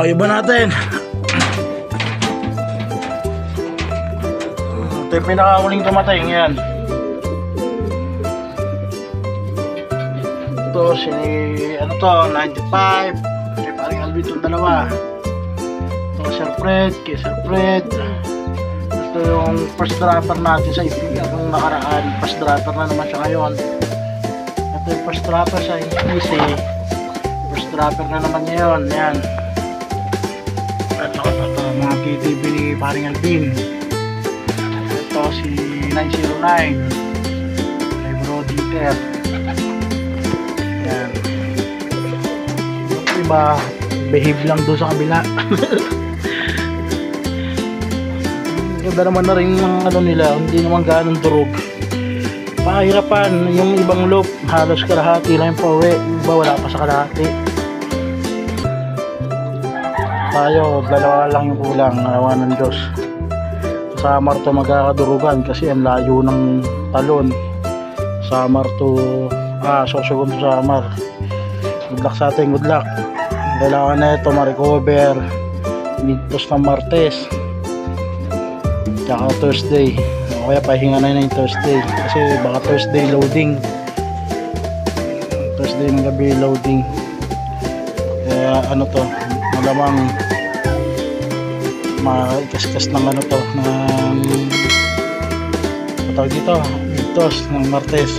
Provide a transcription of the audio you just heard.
Iba natin. Ito yung pinakahuling tumatay. Yan. Ito si ano to, 95. Kay paring Alvin itong dalawa. Ito Sir Fred, kay Sir Fred. Ito yung first dropper natin sa IPC nung nakaraan. First dropper na naman siya ngayon. Ito yung first dropper sa IPC. First dropper na naman niya yun. Yan. At ito mga KTV ni paring Alvin. Ito si 909 kay Bro Dieter. Yan. Yung iba behave lang doon sa kabila. Ganda naman na rin ng ano nila, hindi naman ganong durog. Pahirapan yung ibang loop, halos kalahati lang yung pauwi, iba wala pa sa kalahati. Tayo, dalawa lang yung kulang, nawa ng Diyos. Sa Samar to magkakadurugan kasi ang layo ng talon. Samar to Sorsogon to Samar. Good luck sa atin, good luck. Kailangan na ito ma-recover mitos ng Martes tsaka Thursday, o kaya pahinga na yung Thursday kasi baka Thursday loading, Thursday ng gabi loading. Kaya ano to, malamang maikaskas ng ano to, ng patawag dito mitos ng Martes.